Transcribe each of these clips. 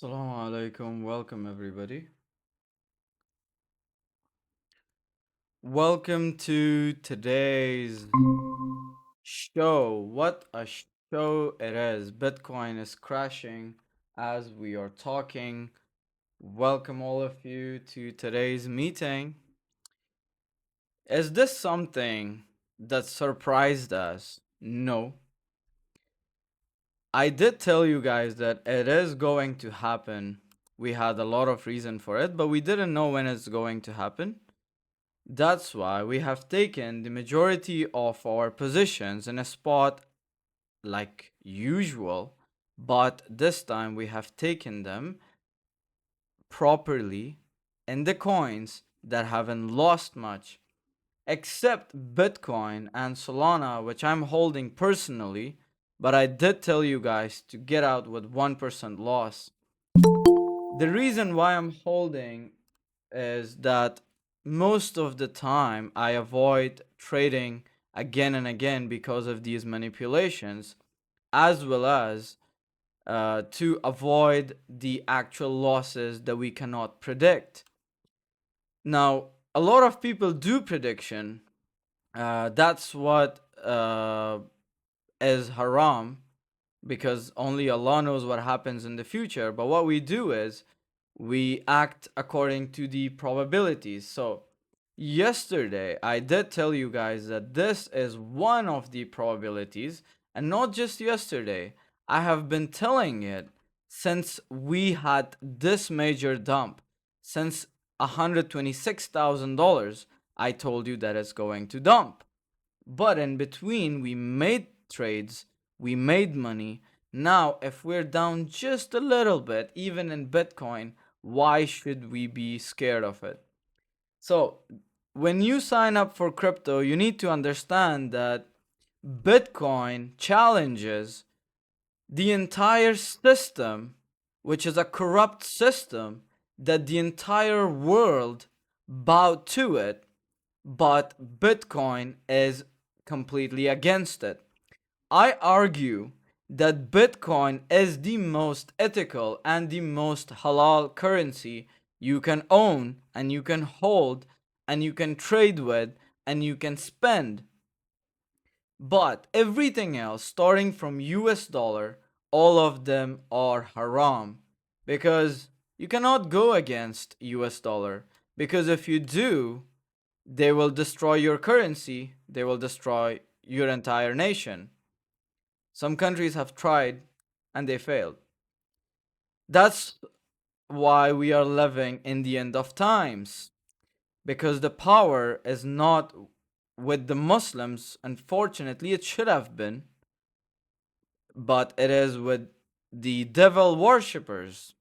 Assalamu alaikum. Welcome, everybody. Welcome to today's show. What a show it is! Bitcoin is crashing as we are talking. Welcome, all of you, to today's meeting. Is this something that surprised us? No. I did tell you guys that it is going to happen. We had a lot of reason for it, but we didn't know when it's going to happen. That's why we have taken the majority of our positions in a spot like usual, but this time we have taken them properly in the coins that haven't lost much, except Bitcoin and Solana, which I'm holding personally, but I did tell you guys to get out with 1% loss. The reason why I'm holding is that most of the time I avoid trading again and again because of these manipulations, as well as to avoid the actual losses that we cannot predict. Now, a lot of people do prediction. That's what is haram, because only Allah knows what happens in the future. But what we do is we act according to the probabilities. So, yesterday I did tell you guys that this is one of the probabilities, and not just yesterday. I have been telling it since we had this major dump, since $126,000. I told you that it's going to dump. But in between, we made trades, we made money. Now, if we're down just a little bit, even in Bitcoin, why should we be scared of it? So, when you sign up for crypto, you need to understand that Bitcoin challenges the entire system, which is a corrupt system that the entire world bowed to it, but Bitcoin is completely against it. I argue that Bitcoin is the most ethical and the most halal currency you can own and you can hold and you can trade with and you can spend. But everything else, starting from US dollar, all of them are haram, because you cannot go against US dollar, because if you do, they will destroy your currency, they will destroy your entire nation. Some countries have tried and they failed. That's why we are living in the end of times, because the power is not with the Muslims. Unfortunately, it should have been, but it is with the devil worshippers,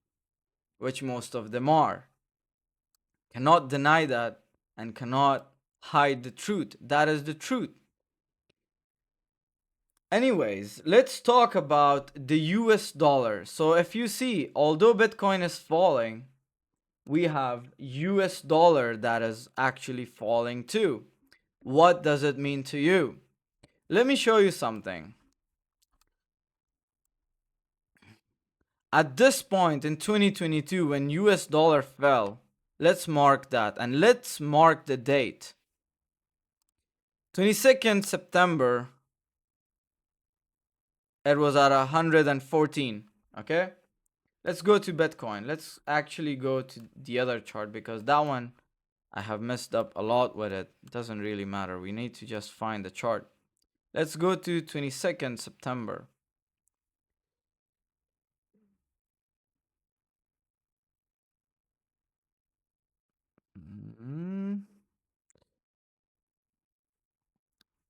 which most of them are. Cannot deny that and cannot hide the truth. That is the truth. Anyways, let's talk about the US dollar. So if you see, although Bitcoin is falling, we have US dollar that is actually falling too. What does it mean to you? Let me show you something. At this point in 2022, when US dollar fell, let's mark that and let's mark the date. 22nd September, it was at 114, okay? Let's go to Bitcoin. Let's actually go to the other chart, because that one I have messed up a lot with it. It doesn't really matter. We need to just find the chart. Let's go to 22nd September. Mm,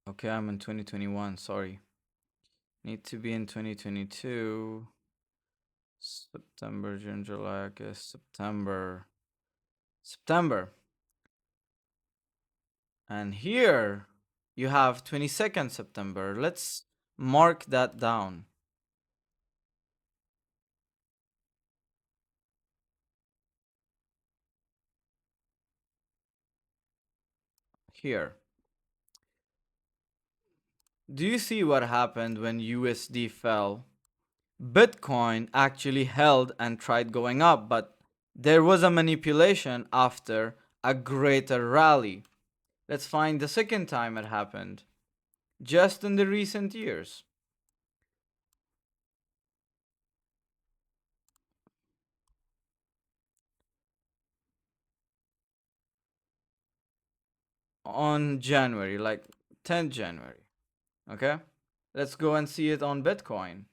Okay, I'm in 2021. Sorry. Need to be in 2022. September, June, July, August, September. September. And here you have 22nd September. Let's mark that down. Here. Do you see what happened when USD fell? Bitcoin actually held and tried going up, but there was a manipulation after a greater rally. Let's find the second time it happened, just in the recent years. On January, like 10th January. Okay? Let's go and see it on Bitcoin.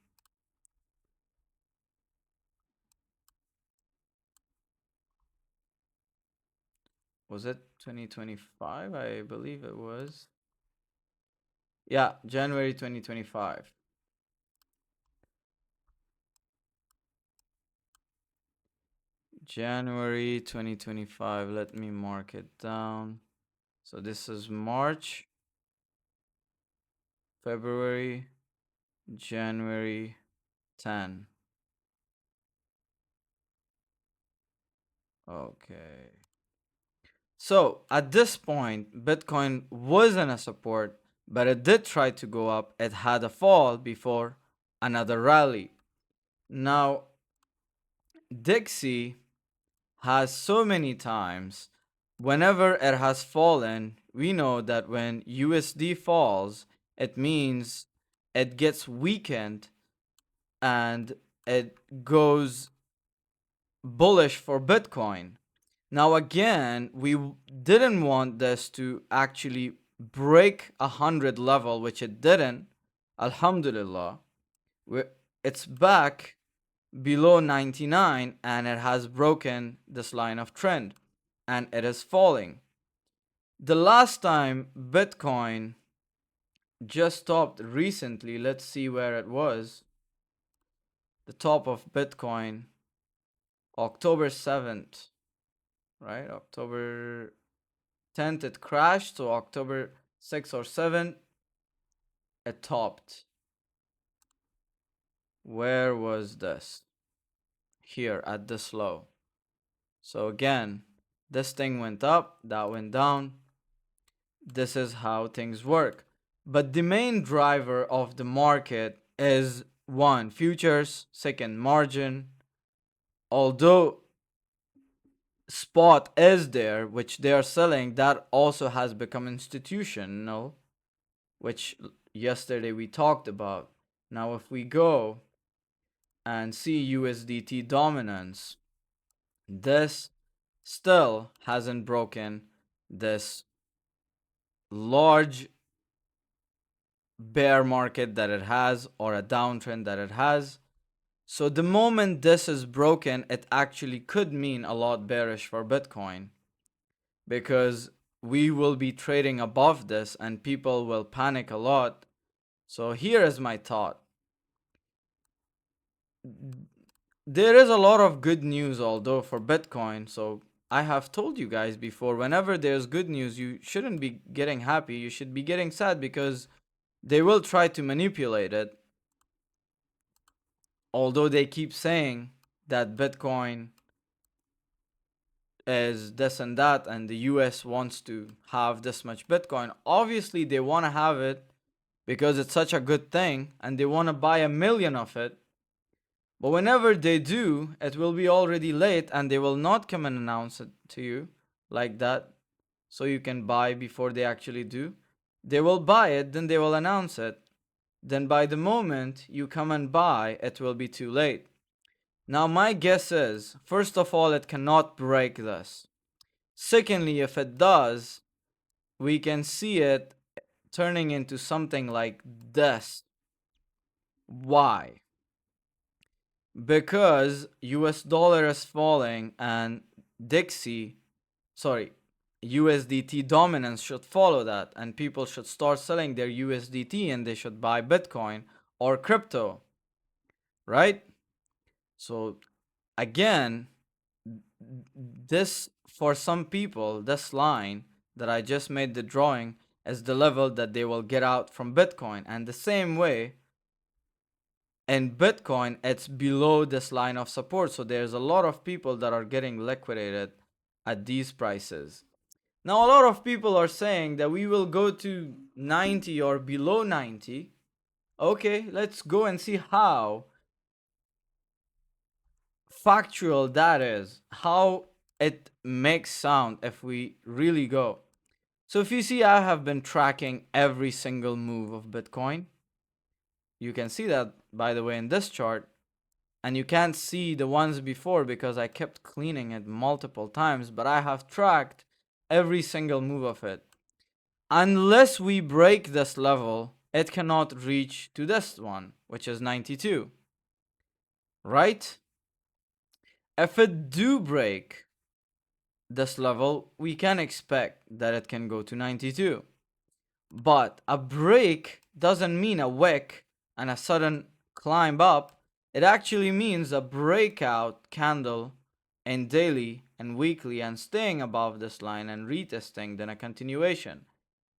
Was it 2025? I believe it was. Yeah, January 2025. January 2025. Let me mark it down. So this is March, February, January 10. Okay. So at this point, Bitcoin wasn't a support, but it did try to go up. It had a fall before another rally. Now, Dixie has so many times, whenever it has fallen, we know that when USD falls, it means it gets weakened and it goes bullish for Bitcoin. Now, again, we didn't want this to actually break 100 level, which it didn't. Alhamdulillah. we it's back below 99 and it has broken this line of trend and it is falling. The last time Bitcoin just stopped recently, let's see where it was. The top of Bitcoin, October 7th, right? October 10th it crashed, so October 6th or 7th it topped. Where was this? Here at this low. So again, this thing went up, that went down. This is how things work. But the main driver of the market is one, futures, second, margin. Although spot is there, which they are selling, that also has become institutional, which yesterday we talked about. Now, if we go and see USDT dominance, this still hasn't broken this large bear market that it has or a downtrend that it has. So the moment this is broken, it actually could mean a lot bearish for Bitcoin because we will be trading above this and people will panic a lot. So here is my thought. There is a lot of good news, although, for Bitcoin. So I have told you guys before, whenever there's good news, you shouldn't be getting happy. You should be getting sad because they will try to manipulate it. Although they keep saying that Bitcoin is this and that, and the US wants to have this much Bitcoin. Obviously, they want to have it because it's such a good thing and they want to buy 1 million of it. But whenever they do, it will be already late and they will not come and announce it to you like that so you can buy before they actually do. They will buy it, then they will announce it. Then by the moment you come and buy, it will be too late. Now, my guess is, first of all, it cannot break this. Secondly, if it does, we can see it turning into something like this. Why? Because US dollar is falling and Dixie, sorry, USDT dominance should follow that and people should start selling their USDT and they should buy Bitcoin or crypto, right? So again, this for some people, this line that I just made the drawing is the level that they will get out from Bitcoin. And the same way in Bitcoin, it's below this line of support. So there's a lot of people that are getting liquidated at these prices. Now, a lot of people are saying that we will go to 90 or below 90. Okay, let's go and see how. factual that is, how it makes sound if we really go. So if you see, I have been tracking every single move of Bitcoin. You can see that, by the way, in this chart. And you can't see the ones before because I kept cleaning it multiple times, but I have tracked every single move of it. Unless we break this level, it cannot reach to this one, which is 92, right? If it do break this level, we can expect that it can go to 92. But a break doesn't mean a wick and a sudden climb up. It actually means a breakout candle in daily and weekly and staying above this line and retesting, then a continuation.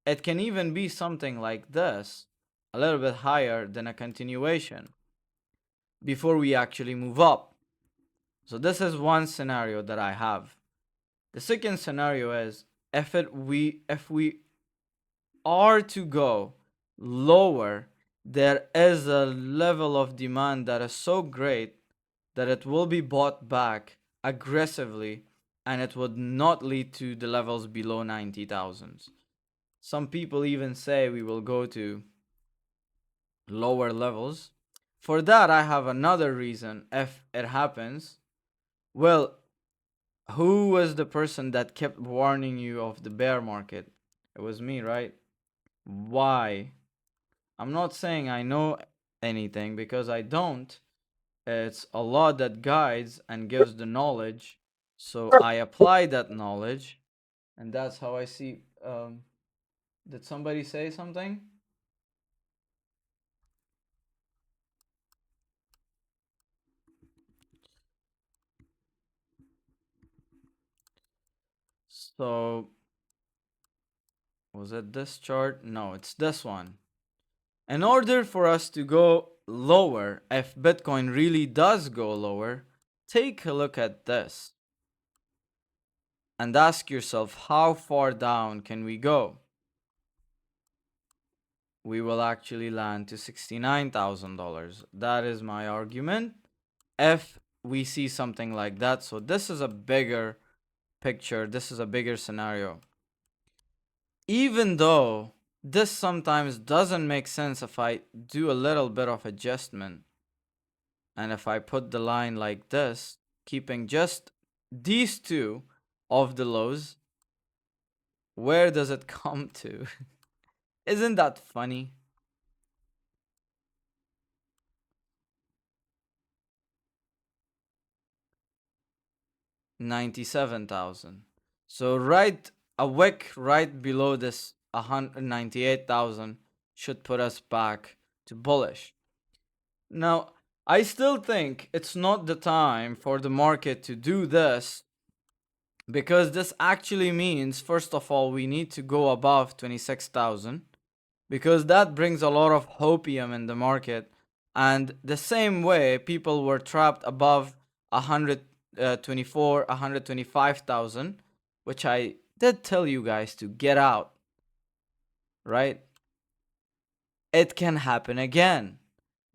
It can even be something like this, a little bit higher than a continuation before we actually move up. So this is one scenario that I have. The second scenario is if we are to go lower, there is a level of demand that is so great that it will be bought back aggressively and it would not lead to the levels below 90,000. Some people even say we will go to lower levels. For that, I have another reason if it happens. Well, who was the person that kept warning you of the bear market? It was me, right? Why? I'm not saying I know anything because I don't. It's Allah that guides and gives the knowledge. So I apply that knowledge, and that's how I see. Did somebody say something? So, was it this chart? No, it's this one. In order for us to go lower, if Bitcoin really does go lower, take a look at this and ask yourself, how far down can we go? We will actually land to $69,000. That is my argument. If we see something like that, so this is a bigger picture, this is a bigger scenario. Even though this sometimes doesn't make sense if I do a little bit of adjustment, and if I put the line like this, keeping just these two of the lows, where does it come to? Isn't that funny? 97,000. So right a wick right below this 198,000 should put us back to bullish. Now, I still think it's not the time for the market to do this because this actually means, first of all, we need to go above 26,000 because that brings a lot of hopium in the market. And the same way, people were trapped above 124, 125,000, which I did tell you guys to get out, right? It can happen again.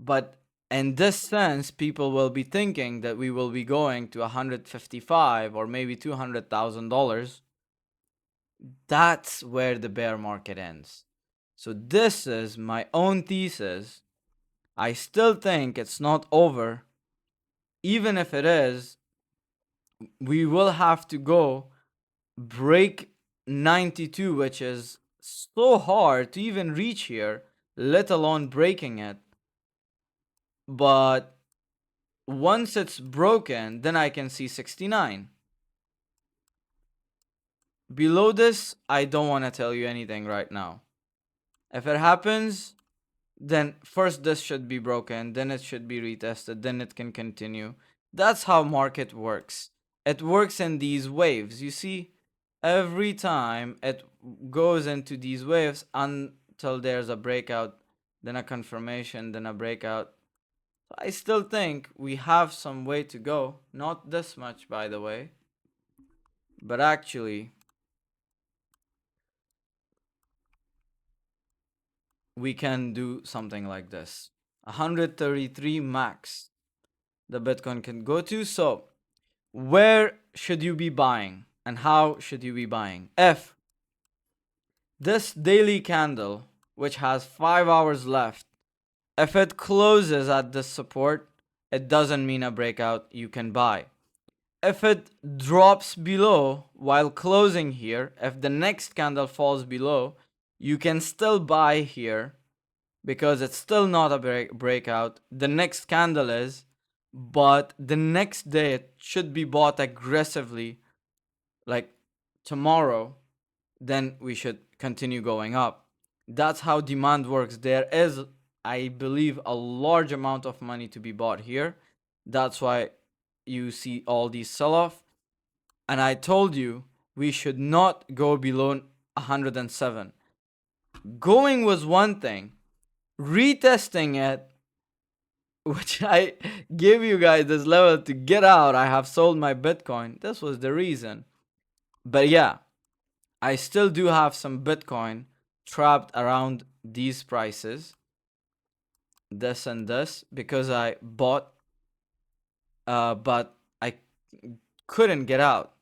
But in this sense, people will be thinking that we will be going to 155 or maybe $200,000. That's where the bear market ends. So this is my own thesis. I still think it's not over. Even if it is, we will have to go break 92, which is so hard to even reach here, let alone breaking it. But once it's broken, then I can see 69. Below this, I don't want to tell you anything right now. If it happens, then first this should be broken, then it should be retested, then it can continue. That's how market works. It works in these waves. You see, every time it goes into these waves until there's a breakout, then a confirmation, then a breakout. I still think we have some way to go. Not this much, by the way, but actually, we can do something like this. 133 max. the Bitcoin can go to. So, where should you be buying and how should you be buying? If this daily candle, which has 5 hours left, if it closes at this support, it doesn't mean a breakout, you can buy. If it drops below while closing here, if the next candle falls below, you can still buy here because it's still not a breakout. The next candle is, but the next day it should be bought aggressively, like tomorrow, then we should continue going up. That's how demand works. There is, I believe, a large amount of money to be bought here. That's why you see all these sell off. And I told you we should not go below 107. Going was one thing, retesting it, which I gave you guys this level to get out. I have sold my Bitcoin. This was the reason. But yeah, I still do have some Bitcoin trapped around these prices, this and this, because I bought, but I couldn't get out.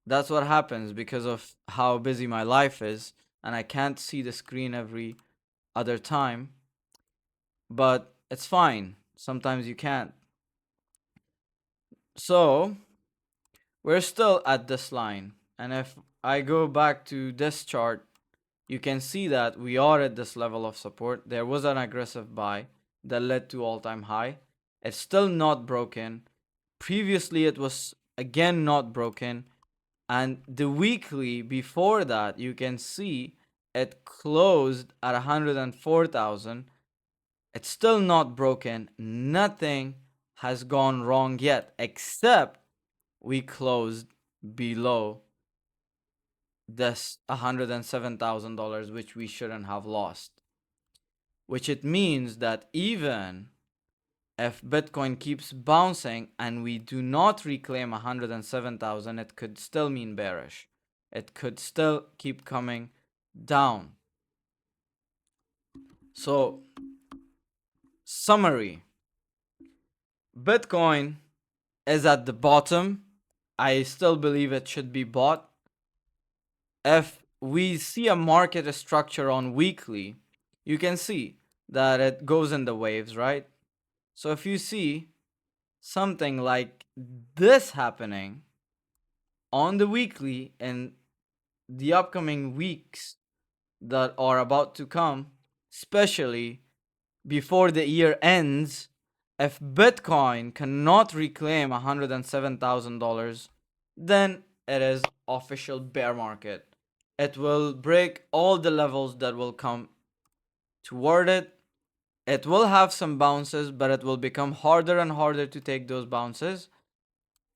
That's what happens because of how busy my life is, and I can't see the screen every other time. But it's fine. Sometimes you can't. So we're still at this line. And if I go back to this chart, you can see that we are at this level of support. There was an aggressive buy that led to all-time high. It's still not broken. Previously, it was again not broken. And the weekly before that, you can see it closed at 104,000. It's still not broken. Nothing has gone wrong yet, except we closed below this $107,000, which we shouldn't have lost. Which it means that even if Bitcoin keeps bouncing and we do not reclaim 107,000, it could still mean bearish. It could still keep coming down. So, summary, Bitcoin is at the bottom. I still believe it should be bought. If we see a market structure on weekly, you can see that it goes in the waves, right? So if you see something like this happening on the weekly in the upcoming weeks that are about to come, especially before the year ends, if Bitcoin cannot reclaim $107,000, then it is official bear market. It will break all the levels that will come toward it. It will have some bounces, but it will become harder and harder to take those bounces.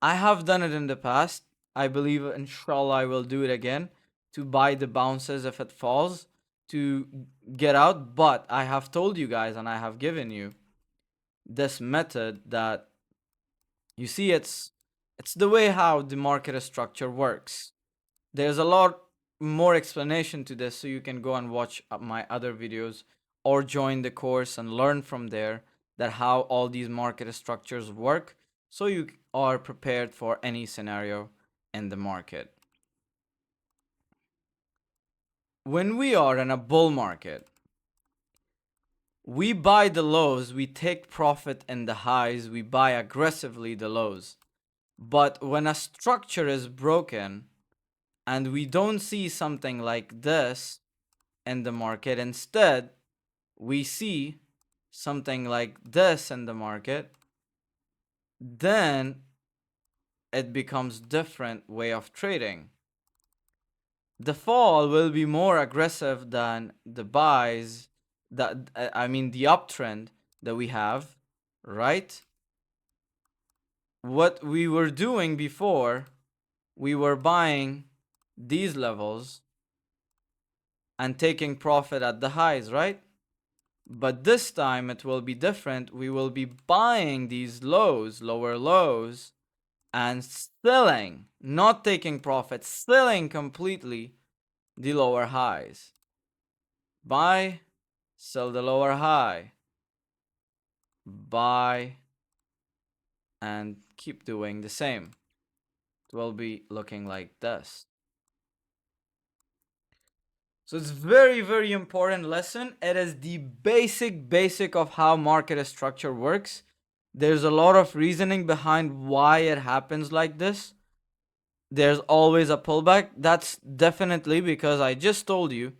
I have done it in the past. I believe, inshallah, I will do it again to buy the bounces if it falls to get out. But I have told you guys and I have given you this method that you see it's the way how the market structure works. There's a lot more explanation to this, so you can go and watch my other videos or join the course and learn from there that how all these market structures work, so you are prepared for any scenario in the market. When we are in a bull market, we buy the lows, we take profit in the highs, we buy aggressively the lows. But when a structure is broken and we don't see something like this in the market, instead we see something like this in the market, then it becomes different way of trading. The fall will be more aggressive than the buys, that I mean the uptrend that we have, right? What we were doing before, we were buying these levels and taking profit at the highs, right? But this time it will be different. We will be buying these lows, lower lows, and selling, not taking profit, selling completely the lower highs. Buy, sell the lower high. Buy, and keep doing the same. It will be looking like this. So it's very, very important lesson. It is the basic of how market structure works. There's a lot of reasoning behind why it happens like this. There's always a pullback. That's definitely because I just told you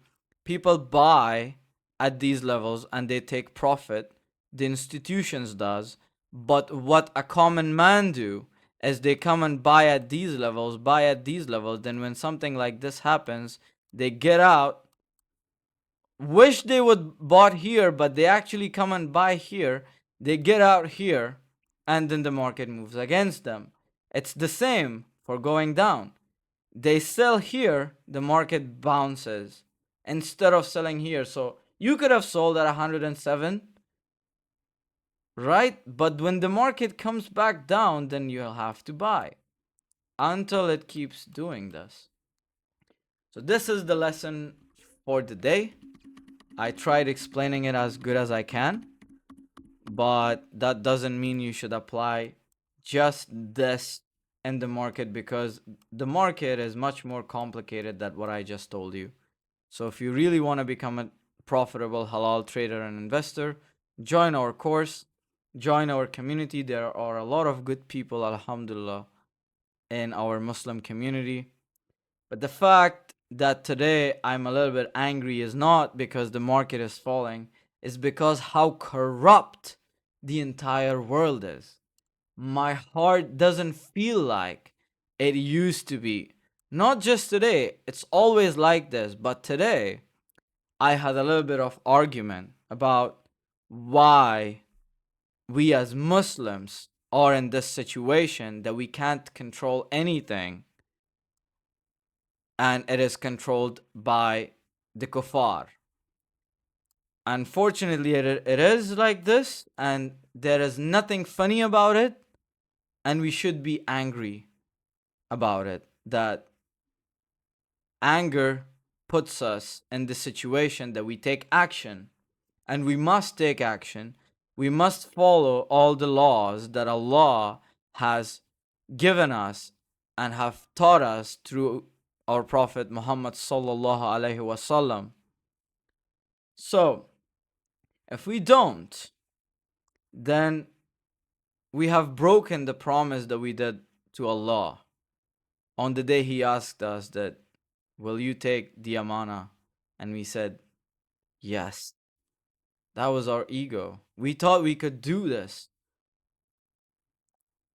people buy at these levels and they take profit. The institutions does. But what a common man do is they come and buy at these levels, buy at these levels. Then when something like this happens, they get out, wish they would bought here, but they actually come and buy here. They get out here, and then the market moves against them. It's the same for going down. They sell here, the market bounces instead of selling here. So you could have sold at 107, right? But when the market comes back down, then you'll have to buy until it keeps doing this. So this is the lesson for the day. I tried explaining it as good as I can, but that doesn't mean you should apply just this in the market, because the market is much more complicated than what I just told you. So if you really want to become a profitable halal trader and investor, join our course, join our community. There are a lot of good people, alhamdulillah, in our Muslim community. But the fact that today I'm a little bit angry is not because the market is falling, it's because how corrupt the entire world is. My heart doesn't feel like it used to be. Not just today, it's always like this, but today I had a little bit of argument about why we as Muslims are in this situation that we can't control anything, and it is controlled by the kuffar. Unfortunately, it is like this, and there is nothing funny about it, and we should be angry about it. That anger puts us in the situation that we take action, and we must take action. We must follow all the laws that Allah has given us and have taught us through our Prophet Muhammad sallallahu alaihi wasallam. So, if we don't, then we have broken the promise that we did to Allah on the day He asked us that, will you take the amana? And we said, yes. That was our ego. We thought we could do this.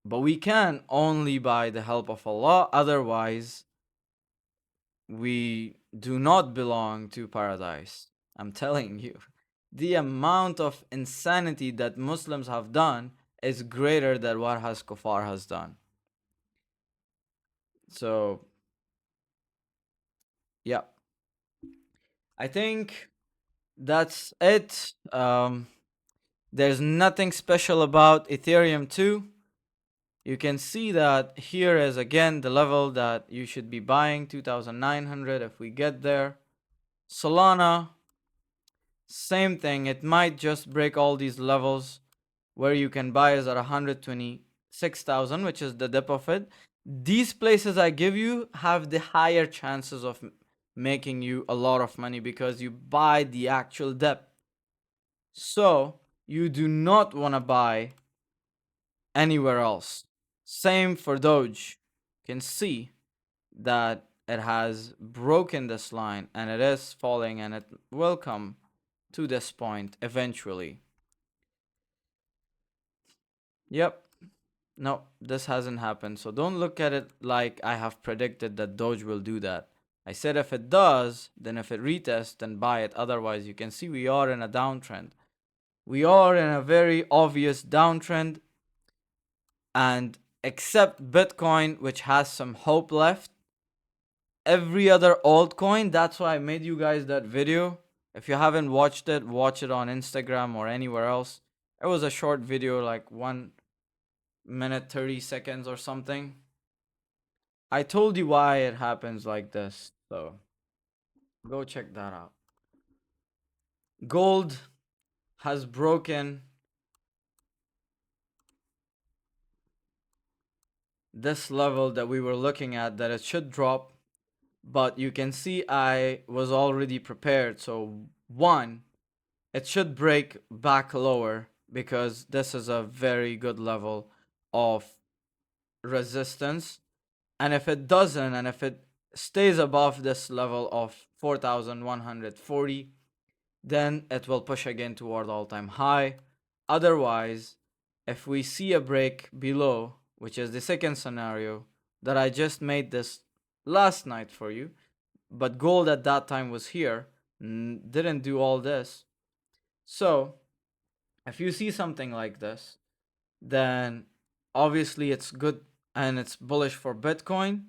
But we can only by the help of Allah. Otherwise, we do not belong to paradise. I'm telling you. The amount of insanity that Muslims have done is greater than what has kuffar has done. So, yeah. I think that's it. There's nothing special about Ethereum 2. You can see that here is again the level that you should be buying, 2,900 if we get there. Solana, same thing. It might just break all these levels where you can buy is at 126,000, which is the dip of it. These places I give you have the higher chances of making you a lot of money because you buy the actual dip. So you do not want to buy anywhere else. Same for Doge. You can see that it has broken this line and it is falling, and it will come to this point eventually. Yep. No, this hasn't happened. So don't look at it like I have predicted that Doge will do that. I said if it does, then if it retests, then buy it. Otherwise, you can see we are in a downtrend. We are in a very obvious downtrend. And except Bitcoin, which has some hope left, every other altcoin, that's why I made you guys that video. If you haven't watched it, watch it on Instagram or anywhere else. It was a short video, like 1 minute 30 seconds or something. I told you why it happens like this, so go check that out. Gold has broken this level that we were looking at, that it should drop, but you can see I was already prepared. So one, it should break back lower because this is a very good level of resistance. And if it doesn't, and if it stays above this level of 4,140, then it will push again toward all-time high. Otherwise, if we see a break below, which is the second scenario that I just made this last night for you, but gold at that time was here, didn't do all this. So if you see something like this, then obviously it's good and it's bullish for Bitcoin.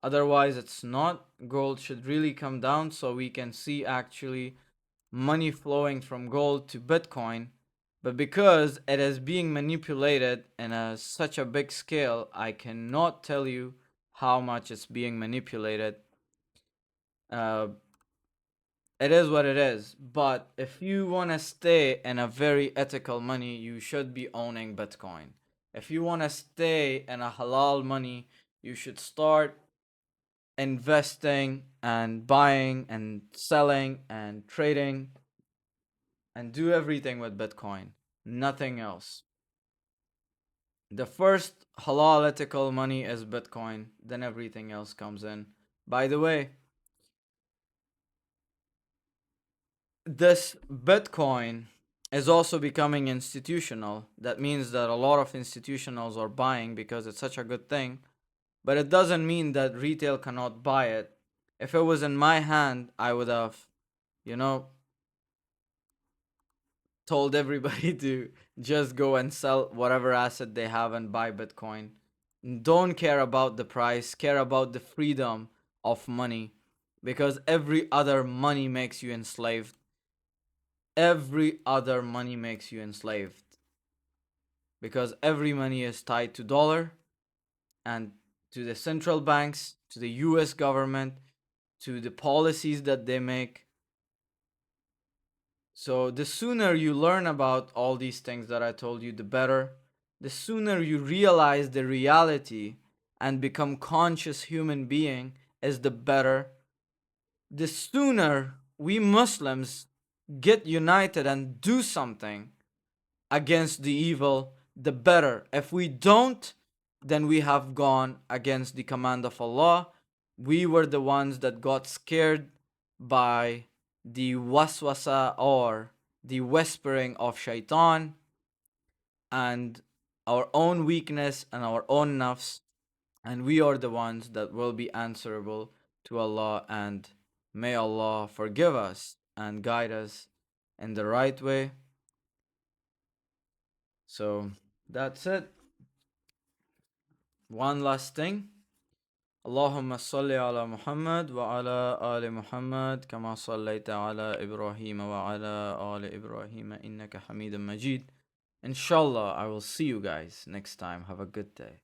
Otherwise, it's not. Gold should really come down so we can see actually money flowing from gold to Bitcoin. But because it is being manipulated in such a big scale, I cannot tell you how much it's being manipulated. Uh, it is what it is. But if you want to stay in a very ethical money, you should be owning Bitcoin. If you want to stay in a halal money, you should start investing and buying and selling and trading and do everything with Bitcoin, nothing else. The first halal ethical money is Bitcoin, then everything else comes in. By the way, this Bitcoin is also becoming institutional. That means that a lot of institutionals are buying because it's such a good thing, but it doesn't mean that retail cannot buy it. If it was in my hand, I would have, you know, told everybody to just go and sell whatever asset they have and buy Bitcoin. Don't care about the price, care about the freedom of money because every other money makes you enslaved. Every other money makes you enslaved because every money is tied to dollar and to the central banks, to the US government, to the policies that they make. So the sooner you learn about all these things that I told you, the better. The sooner you realize the reality and become conscious human being is the better. The sooner we Muslims get united and do something against the evil, the better. If we don't, then we have gone against the command of Allah. We were the ones that got scared by the waswasa or the whispering of shaitan and our own weakness and our own nafs, and we are the ones that will be answerable to Allah. And may Allah forgive us and guide us in the right way. So that's it. One last thing. اللهم صل على محمد وعلى آل محمد كما صليت على إبراهيم وعلى آل إبراهيم إنك حميد مجيد. Inshallah, I will see you guys next time. Have a good day.